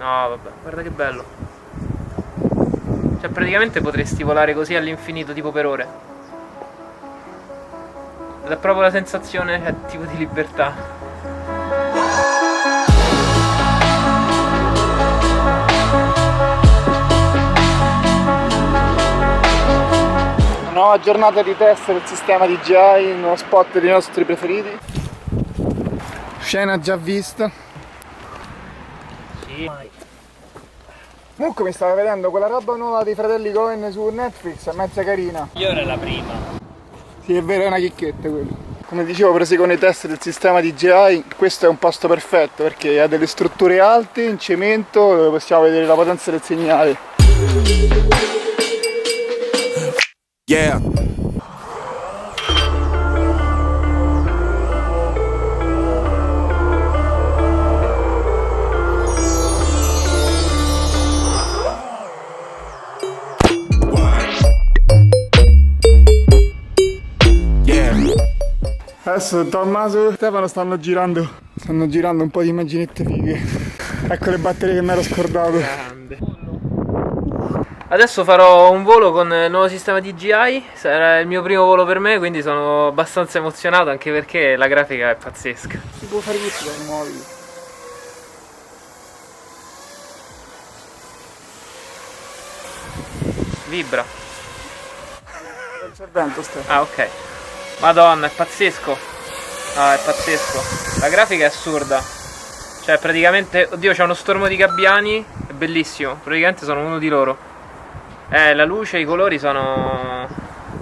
No, vabbè, guarda che bello. Cioè, praticamente potresti volare così all'infinito, tipo per ore. Dà proprio la sensazione, cioè, tipo di libertà. Nuova giornata di test del sistema DJI in uno spot dei nostri preferiti. Scena già vista. Sì. Comunque mi stavo vedendo quella roba nuova dei fratelli Coen su Netflix, è mezza carina. Migliore la prima. Sì, è vero, è una chicchetta quello. Come dicevo, presi con i test del sistema DJI, questo è un posto perfetto perché ha delle strutture alte in cemento dove possiamo vedere la potenza del segnale. Yeah. Adesso Tommaso e Stefano stanno girando un po' di immaginette fighe. Ecco le batterie che mi ero scordato. Grande. Adesso farò un volo con il nuovo sistema DJI, sarà il mio primo volo per me, quindi sono abbastanza emozionato anche perché la grafica è pazzesca. Si può fare questo con i nuovi. Vibra. Non c'è vento, Stefano. Ah, ok. Madonna, è pazzesco. Ah, è pazzesco. La grafica è assurda. Cioè, praticamente, oddio, c'è uno stormo di gabbiani, è bellissimo. Praticamente sono uno di loro. La luce, i colori sono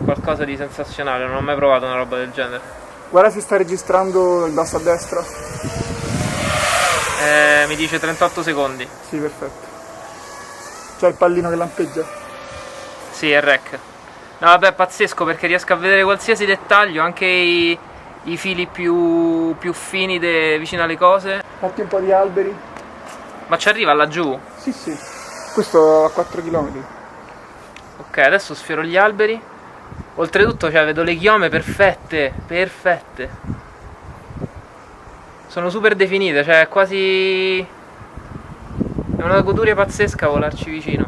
qualcosa di sensazionale, non ho mai provato una roba del genere. Guarda se sta registrando il basso a destra. Mi dice 38 secondi. Sì, perfetto. C'è il pallino che lampeggia. Sì, è rec. No, vabbè, è pazzesco perché riesco a vedere qualsiasi dettaglio, anche i fili più fini vicino alle cose. Fatti un po' di alberi. Ma ci arriva laggiù? Sì, sì. Questo a 4 km. Ok, adesso sfioro gli alberi. Oltretutto, cioè, vedo le chiome perfette. Perfette. Sono super definite, cioè, quasi... È una goduria pazzesca volarci vicino.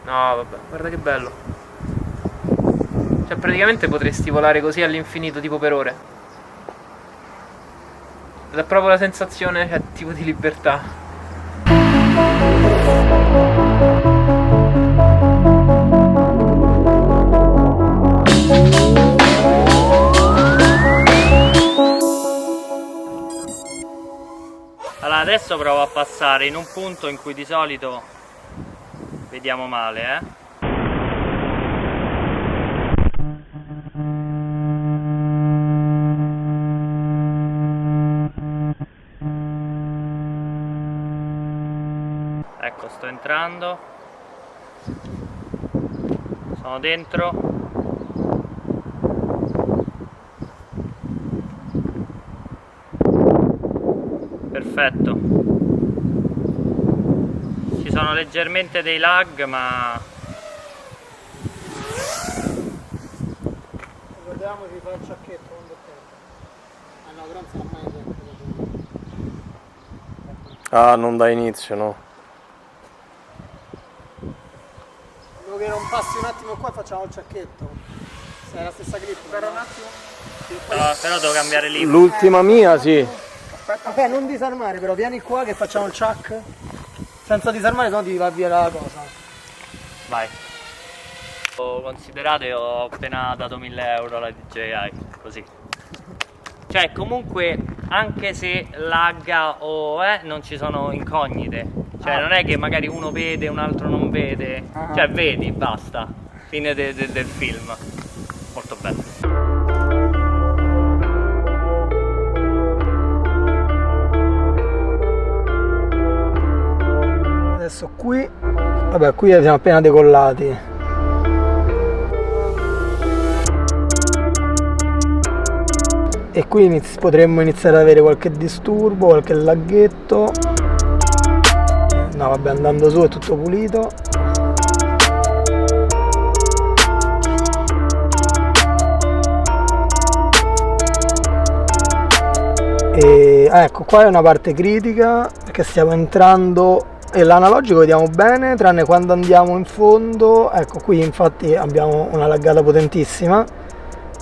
No, vabbè, guarda che bello. Cioè, praticamente potresti volare così all'infinito, tipo per ore. Dà proprio la sensazione, cioè, tipo di libertà. Allora, adesso provo a passare in un punto in cui di solito vediamo male, Ecco, sto entrando. Sono dentro. Perfetto. Ci sono leggermente dei lag, ma Ricordiamo di fare il ciacchetto quando è. Ah no, però non sarà mai tempo. Ah, non da inizio, no? Quello che non passi un attimo qua facciamo il ciacchetto. Se è la stessa clip. Spera un attimo. però devo cambiare libro. L'ultima mia, sì. Vabbè, non disarmare però, vieni qua che facciamo il chuck. Senza disarmare, no ti va via la cosa. Vai. Considerate, ho appena dato 1000 euro alla DJI, così. Cioè, comunque, anche se lagga o non ci sono incognite. Cioè, non è che magari uno vede, un altro non vede. Cioè, vedi, basta. Fine del film. Molto bello. Adesso qui, vabbè, qui siamo appena decollati. E qui potremmo iniziare ad avere qualche disturbo, qualche laghetto. No, vabbè, andando su è tutto pulito. E ecco, qua è una parte critica, perché stiamo entrando e l'analogico vediamo bene tranne quando andiamo in fondo. Ecco, qui infatti abbiamo una laggata potentissima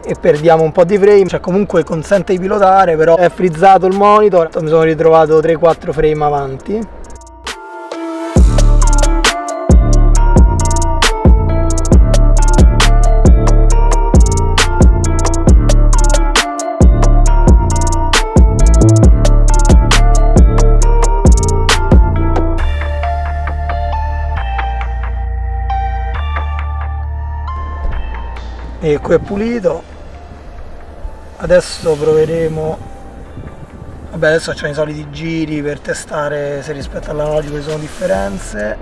e perdiamo un po' di frame, cioè comunque consente di pilotare, però è frizzato il monitor, mi sono ritrovato 3-4 frame avanti. E qui è pulito. Adesso proveremo, vabbè, adesso facciamo i soliti giri per testare se rispetto all'analogico ci sono differenze.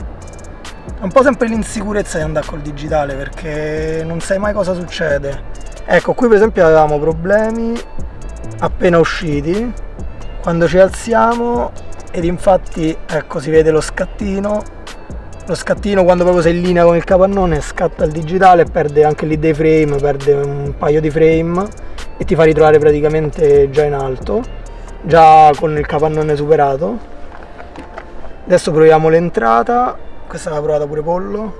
È un po' sempre l'insicurezza di andare col digitale perché non sai mai cosa succede. Ecco, qui per esempio avevamo problemi appena usciti, quando ci alziamo, ed infatti ecco si vede lo scattino quando proprio sei in linea con il capannone scatta il digitale e perde anche lì dei frame, perde un paio di frame e ti fa ritrovare praticamente già in alto, già con il capannone superato. Adesso proviamo l'entrata, questa l'ha provata pure Pollo,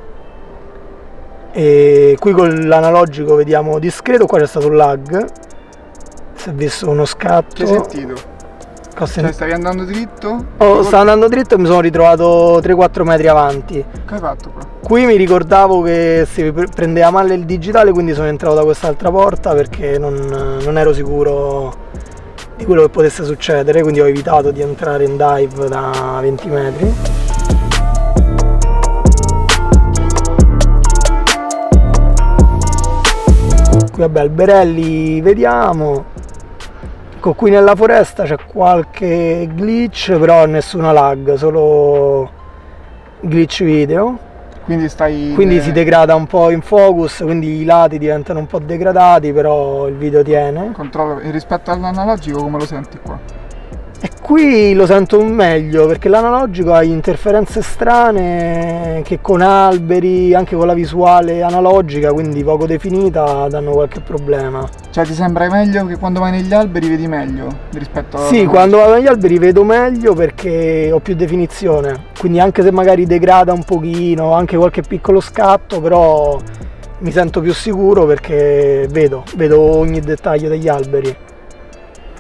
e qui con l'analogico vediamo discreto, qua c'è stato un lag, si è visto uno scatto. Che hai sentito? Cioè stavi andando dritto? Stavo andando dritto e mi sono ritrovato 3-4 metri avanti. Che hai fatto qua? Qui mi ricordavo che si prendeva male il digitale, quindi sono entrato da quest'altra porta perché non ero sicuro di quello che potesse succedere, quindi ho evitato di entrare in dive da 20 metri. Qui vabbè, alberelli vediamo. Ecco, qui nella foresta c'è qualche glitch, però nessuna lag, solo glitch video. Quindi si degrada un po' in focus, quindi i lati diventano un po' degradati, però il video tiene. Controllo. E rispetto all'analogico come lo senti qua? E qui lo sento meglio perché l'analogico ha interferenze strane che con alberi, anche con la visuale analogica, quindi poco definita, danno qualche problema. Cioè ti sembra meglio che quando vai negli alberi vedi meglio rispetto a... Sì, quando vado negli alberi vedo meglio perché ho più definizione, quindi anche se magari degrada un pochino, anche qualche piccolo scatto, però mi sento più sicuro perché vedo ogni dettaglio degli alberi.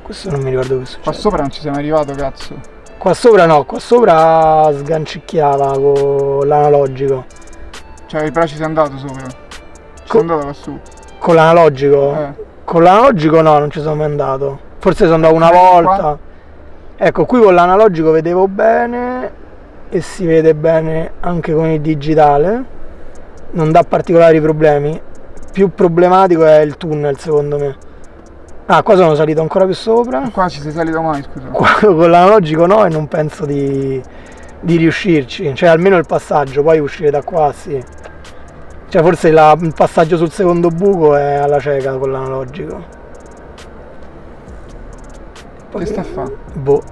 Questo non mi ricordo che succede. Qua sopra non ci siamo arrivato, cazzo. Qua sopra no, qua sopra sgancicchiava con l'analogico. Cioè però ci sei andato sopra? Ci sei andato qua su? Con l'analogico? Con l'analogico no, non ci sono mai andato. Forse sono andato una volta. Qua? Ecco, qui con l'analogico vedevo bene e si vede bene anche con il digitale. Non dà particolari problemi. Più problematico è il tunnel secondo me. Ah, qua sono salito ancora più sopra. Qua ci sei salito mai, scusa? Qua con l'analogico no, e non penso di riuscirci. Cioè almeno il passaggio, poi uscire da qua sì. Cioè forse il passaggio sul secondo buco è alla cieca con l'analogico. Che sta a fare? Boh.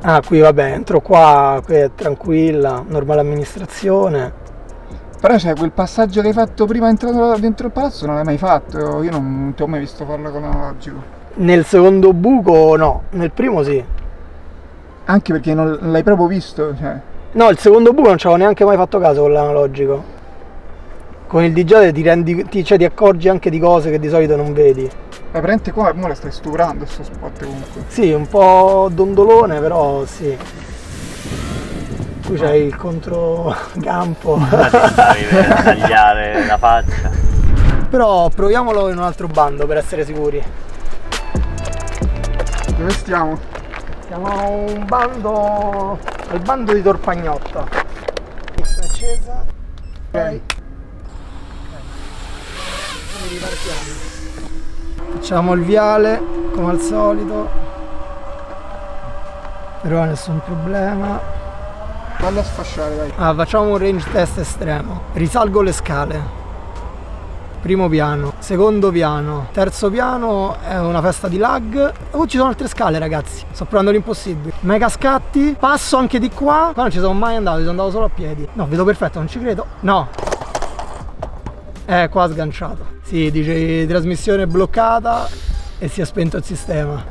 Ah, qui vabbè, entro qua, qui è tranquilla, normale amministrazione. Però c'è quel passaggio che hai fatto prima entrando dentro il palazzo non l'hai mai fatto, io non ti ho mai visto farlo con l'analogico. Nel secondo buco no, nel primo sì. Anche perché non l'hai proprio visto, cioè. No, il secondo buco non ci avevo neanche mai fatto caso con l'analogico. Con il digitale ti accorgi anche di cose che di solito non vedi. Praticamente qua mo la stai stuprando sto spot comunque. Sì, un po' dondolone, però sì. Qui c'è il controcampo. Devi tagliare la faccia. Però proviamolo in un altro bando per essere sicuri. Dove stiamo? Siamo a un bando, al bando di Torpagnotta. È accesa. Ok. Quindi ripartiamo. Facciamo il viale come al solito. Però nessun problema. Vado a sfasciare, dai. Facciamo un range test estremo. Risalgo le scale. Primo piano, secondo piano, terzo piano è una festa di lag. Oh, ci sono altre scale, ragazzi. Sto provando l'impossibile. Mega scatti. Passo anche di qua. Qua non ci sono mai andato, ci sono andato solo a piedi. No, vedo perfetto, non ci credo. No. Qua sganciato. Sì, dice trasmissione bloccata. e si è spento il sistema.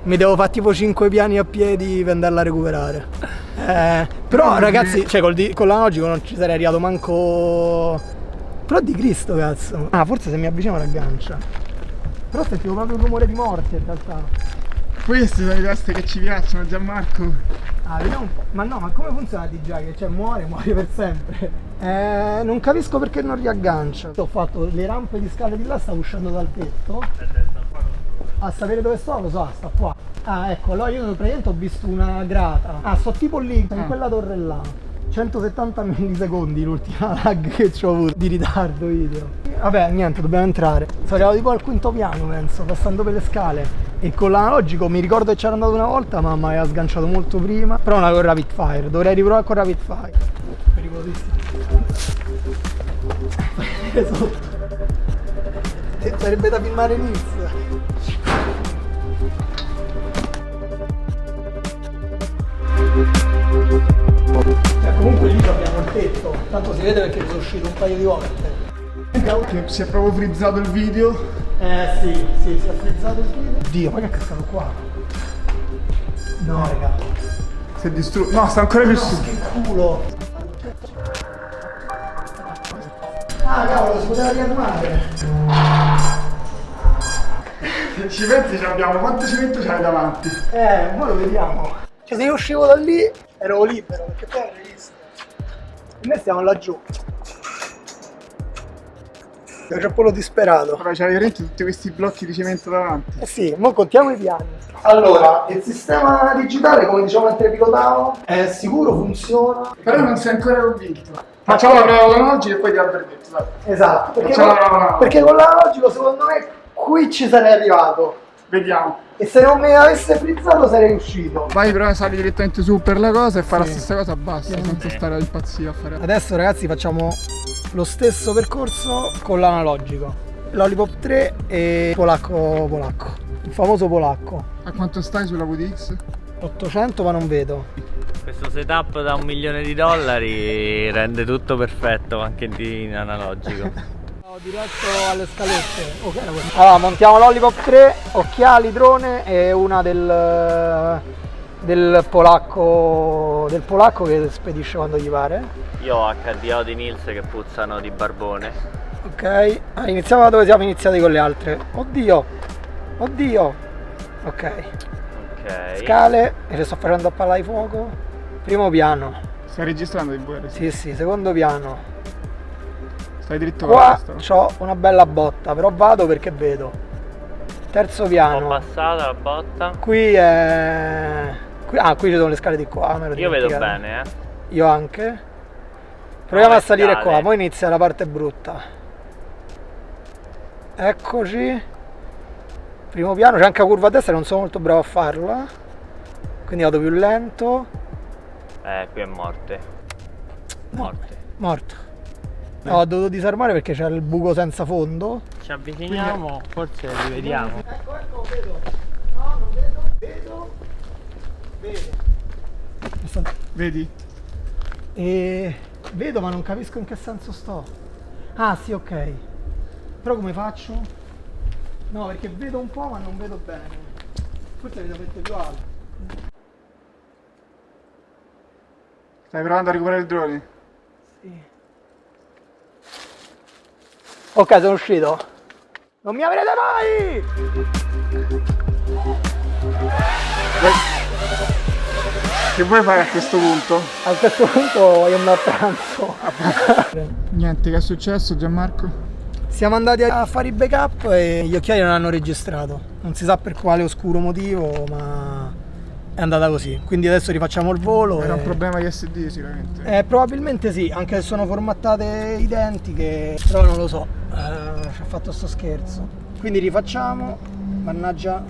Mi devo fare tipo 5 piani a piedi per andarla a recuperare. Però ragazzi, cioè con l'analogico non ci sarei arrivato manco... Però di Cristo cazzo. Ah, forse se mi avvicino l'aggancia. Però sentivo proprio un rumore di morte in realtà. Queste sono le teste che ci piacciono, Gianmarco. Ah, vediamo un po'. Ma no, ma come funziona DJI? Che cioè muore per sempre. Non capisco perché non riaggancia. Ho fatto le rampe di scale di là, stavo uscendo dal tetto. A sapere dove sto, lo so, sta qua. Ah, ecco, allora io praticamente ho visto una grata. Ah, sto tipo lì, in quella torre là. 170 millisecondi l'ultima lag che ho avuto di ritardo video. Vabbè, niente, dobbiamo entrare. Sono arrivato tipo al quinto piano, penso, passando per le scale. E con l'analogico mi ricordo che c'era andato una volta, ma mi aveva sganciato molto prima. Però non con Rapid Fire, dovrei riprovare con Rapid Fire. Pericolosissimo. Sotto. Sarebbe da filmare l'inizio. Cioè, comunque lì abbiamo il tetto, tanto si vede perché sono uscito un paio di volte. Che si è proprio frizzato il video. Sì, si è frizzato il video. Dio, ma che è cascato qua? No, raga. Si è distrutto. No, sta ancora più su. Che culo! Ah, cavolo, si poteva riarmare. Se ci pensi ci abbiamo. Quanto cemento c'hai davanti? Ora lo vediamo. Cioè, se io uscivo da lì, ero libero, perché poi è regista. E noi stiamo laggiù. C'è un po' disperato. Vabbè, c'hai veramente tutti questi blocchi di cemento davanti. Eh sì, mo contiamo i piani. Allora, il sistema digitale, come diciamo mentre pilotavo, è sicuro, funziona. Però non sei ancora convinto. Facciamo la prova con oggi e poi ti avrei detto, dai. Esatto, Facciamo perché con l'analogico secondo me qui ci sarei arrivato. Vediamo. E se non mi avesse frizzato sarei uscito. Vai, però sali direttamente su per la cosa e fai la stessa cosa, basta, senza stare a impazzire a fare. Adesso ragazzi facciamo lo stesso percorso con l'analogico. Lollipop 3 e polacco. Il famoso polacco. A quanto stai sulla VTX? 800 ma non vedo. Questo setup da $1 milione rende tutto perfetto anche in analogico. Diretto alle scalette. Okay, allora montiamo l'Lollipop 3, occhiali, drone e una del polacco che spedisce quando gli pare. Io ho HDO di Nils che puzzano di barbone. Ok, iniziamo da dove siamo iniziati con le altre. Oddio. Ok. Scale, e le sto facendo a palla di fuoco. Primo piano. Stai registrando di VR? Sì, secondo piano. Stai dritto qua c'ho una bella botta, però vado perché vedo. Terzo piano. Ho passato la botta. Qui è... qui ci sono le scale di qua. Io vedo bene, Io anche. Proviamo a salire qua, poi inizia la parte brutta. Eccoci. Primo piano, c'è anche la curva a destra, non sono molto bravo a farla. Quindi vado più lento. Qui è morte. Morto. No, ho dovuto disarmare perché c'era il buco senza fondo. Ci avviciniamo, forse li vediamo. Ecco, vedo. No, non vedo. Vedi? Vedo, ma non capisco in che senso sto. Ah, sì, ok. Però come faccio? No, perché vedo un po' ma non vedo bene. Forse vedo mettere più alto. Stai provando a recuperare il drone? Sì. Ok, sono uscito. Non mi avrete mai! Che vuoi fare a questo punto? A questo punto voglio andare a pranzo. Niente, che è successo Gianmarco? Siamo andati a fare i backup e gli occhiali non hanno registrato. Non si sa per quale oscuro motivo, ma è andata così. Quindi adesso rifacciamo il volo. Era un problema di SD sicuramente. Probabilmente sì, anche se sono formattate identiche, però non lo so. Ci ho fatto sto scherzo. Quindi rifacciamo. Mannaggia.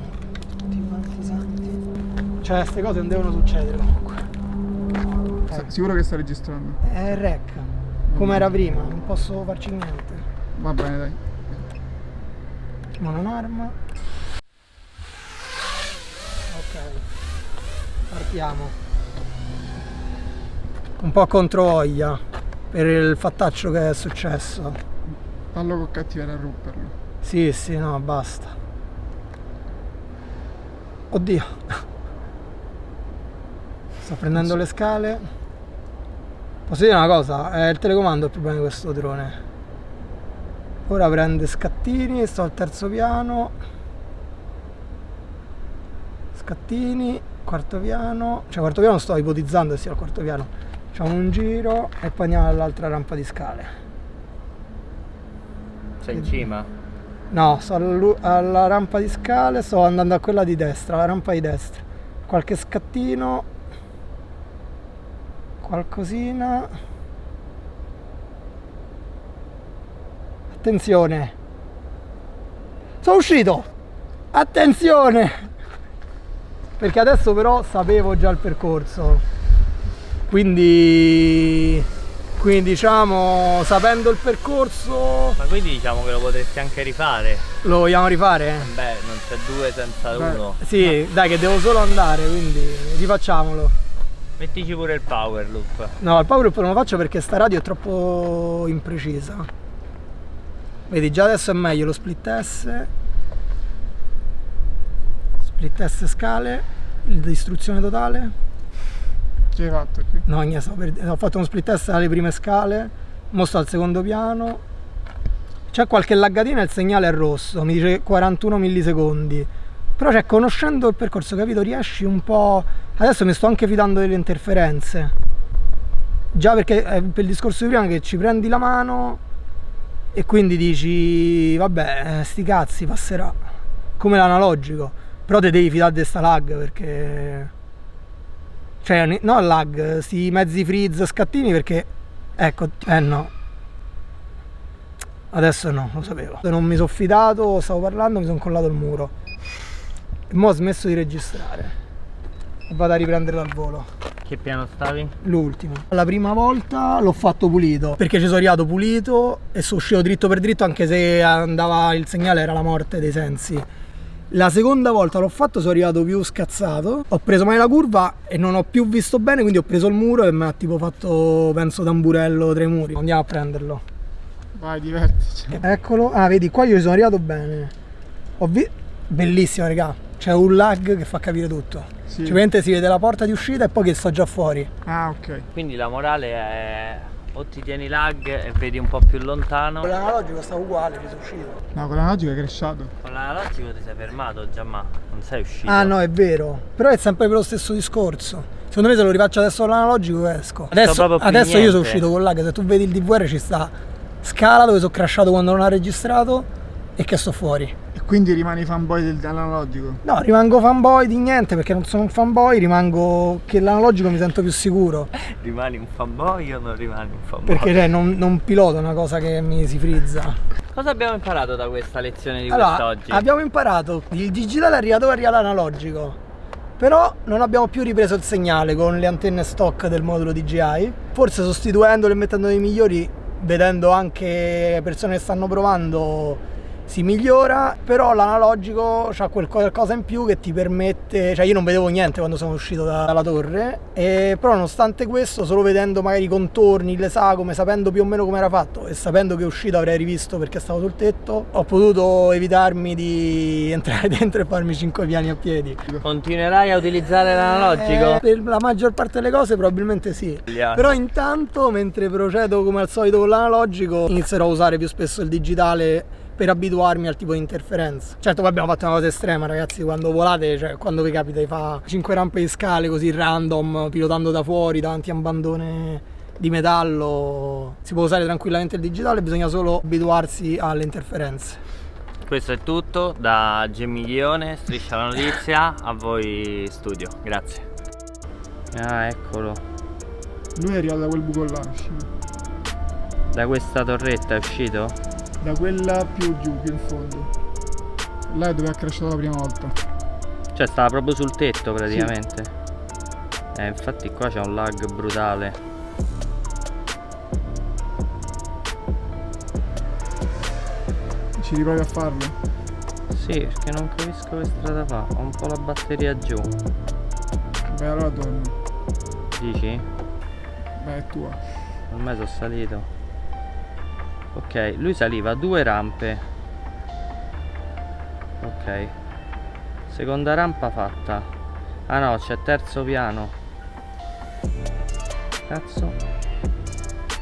Cioè, queste cose non devono succedere comunque. Sicuro che sta registrando? È rec. Come era prima, non posso farci niente. Va bene, dai. Ma un'arma. Ok. Partiamo. Un po' controvoglia per il fattaccio che è successo. Fallo con cattiveria a romperlo. Sì, no, basta. Oddio. Sto prendendo le scale. Posso dire una cosa? È il telecomando il problema di questo drone. Ora prende scattini, sto al terzo piano. Scattini, quarto piano. Cioè quarto piano sto ipotizzando che sia al quarto piano. Facciamo un giro e poi andiamo all'altra rampa di scale. Sei in cima? No, sto alla rampa di scale, sto andando a quella di destra, la rampa di destra. Qualche scattino. Qualcosina. Attenzione. Sono uscito. Attenzione. Perché adesso però sapevo già il percorso. Quindi diciamo, sapendo il percorso, Ma quindi diciamo che lo potresti anche rifare? lo vogliamo rifare? Beh, non c'è due senza uno. Sì, dai che devo solo andare, quindi rifacciamolo. Mettici pure il power loop. No, il power up non lo faccio perché sta radio è troppo imprecisa. Vedi, già adesso è meglio lo split S. Split S scale, distruzione totale. Che hai fatto qui? No, niente, ho fatto uno split S alle prime scale, mo sto al secondo piano. C'è qualche laggatina e il segnale è rosso, mi dice 41 millisecondi. Però cioè, conoscendo il percorso, capito, riesci un po'... Adesso mi sto anche fidando delle interferenze. Già perché per il discorso di prima che ci prendi la mano e quindi dici, vabbè, sti cazzi, passerà. Come l'analogico. Però te devi fidare di sta lag perché... Cioè, no lag, sti mezzi freeze scattini perché... Ecco, no. Adesso no, lo sapevo. Non mi sono fidato, stavo parlando, mi sono collato il muro. E mo' ho smesso di registrare. E vado a riprenderlo al volo. Che piano stavi? L'ultimo. La prima volta l'ho fatto pulito, perché ci sono arrivato pulito e sono uscito dritto per dritto anche se andava il segnale, era la morte dei sensi. La seconda volta l'ho fatto, sono arrivato più scazzato, ho preso mai la curva e non ho più visto bene, quindi ho preso il muro e mi ha tipo fatto, penso, tamburello tra i muri. Andiamo a prenderlo. Vai, divertici. Eccolo. Ah, vedi, qua io ci sono arrivato bene. Bellissimo, raga. C'è un lag che fa capire tutto. Sì. Cioè, praticamente si vede la porta di uscita e poi che sto già fuori. Ah, ok. Quindi la morale è o ti tieni lag e vedi un po' più lontano. Con l'analogico sta uguale, ci sono uscito. No, con l'analogico è cresciuto. Con l'analogico ti sei fermato già, ma non sei uscito. Ah no, è vero. Però è sempre per lo stesso discorso. Secondo me se lo rifaccio adesso con l'analogico esco. Adesso proprio più io sono niente. uscito con lag, se tu vedi il DVR ci sta scala dove sono crashato quando non ha registrato e che sto fuori. E quindi rimani fanboy dell'analogico? No, rimango fanboy di niente perché non sono un fanboy, rimango che l'analogico mi sento più sicuro. Rimani un fanboy o non rimani un fanboy? Perché cioè, non pilota una cosa che mi si frizza. Cosa abbiamo imparato da questa lezione di Allora, quest'oggi? abbiamo imparato il digitale è arrivato l'analogico. Però non abbiamo più ripreso il segnale con le antenne stock del modulo DJI. Forse sostituendole e mettendo dei migliori, vedendo anche persone che stanno provando, si migliora, però l'analogico c'ha quel qualcosa in più che ti permette, cioè io non vedevo niente quando sono uscito dalla torre, però nonostante questo, solo vedendo magari i contorni, le sagome, sapendo più o meno come era fatto e sapendo che uscito avrei rivisto perché stavo sul tetto, ho potuto evitarmi di entrare dentro e farmi 5 piani a piedi. Continuerai a utilizzare l'analogico? Per la maggior parte delle cose probabilmente sì. Però intanto, mentre procedo come al solito con l'analogico, inizierò a usare più spesso il digitale per abituarmi al tipo di interferenza. Certo, poi abbiamo fatto una cosa estrema, ragazzi, quando volate, cioè quando vi capita di fare 5 rampe di scale così random, pilotando da fuori davanti a un bandone di metallo, si può usare tranquillamente il digitale, bisogna solo abituarsi alle interferenze. Questo è tutto da Gemiglione, Striscia la Notizia, a voi studio, grazie. Ah, eccolo. Lui è arrivato da quel buco là, è uscito. Da questa torretta è uscito? Da quella più giù, più in fondo. Là è dove ha crashato la prima volta. Cioè stava proprio sul tetto praticamente. Sì. Infatti qua c'è un lag brutale. Ci riprovi a farlo? Sì, perché non capisco che strada fa. Ho un po' la batteria giù. Beh, allora torno. Dici? Beh, è tua. Ormai sono salito. Ok, lui saliva 2 rampe. Ok. Seconda rampa fatta. Ah no, c'è terzo piano. Cazzo.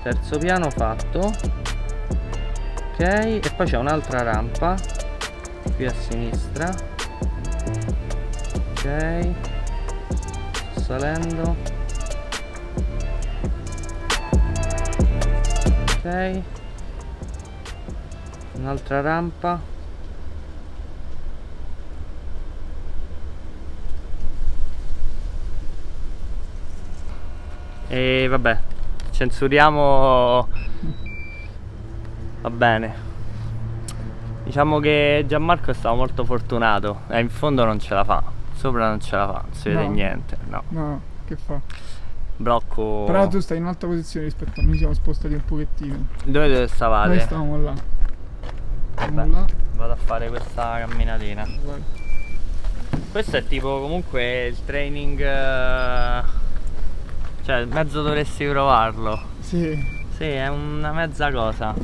Terzo piano fatto. Ok, e poi c'è un'altra rampa qui a sinistra. Ok, sto salendo. Ok, un'altra rampa. E vabbè, censuriamo. Va bene. Diciamo che Gianmarco è stato molto fortunato. In fondo non ce la fa. Sopra non ce la fa, non si vede No. niente. No. No, che fa? Blocco. Però tu stai in alta posizione rispetto a noi, siamo spostati un pochettino. Dove stavate? Noi stavamo là. Stavamo Vabbè, là. vado a fare questa camminatina. Vai. Questo è tipo comunque il training. Cioè, mezzo dovresti provarlo. Sì. Sì, è una mezza cosa.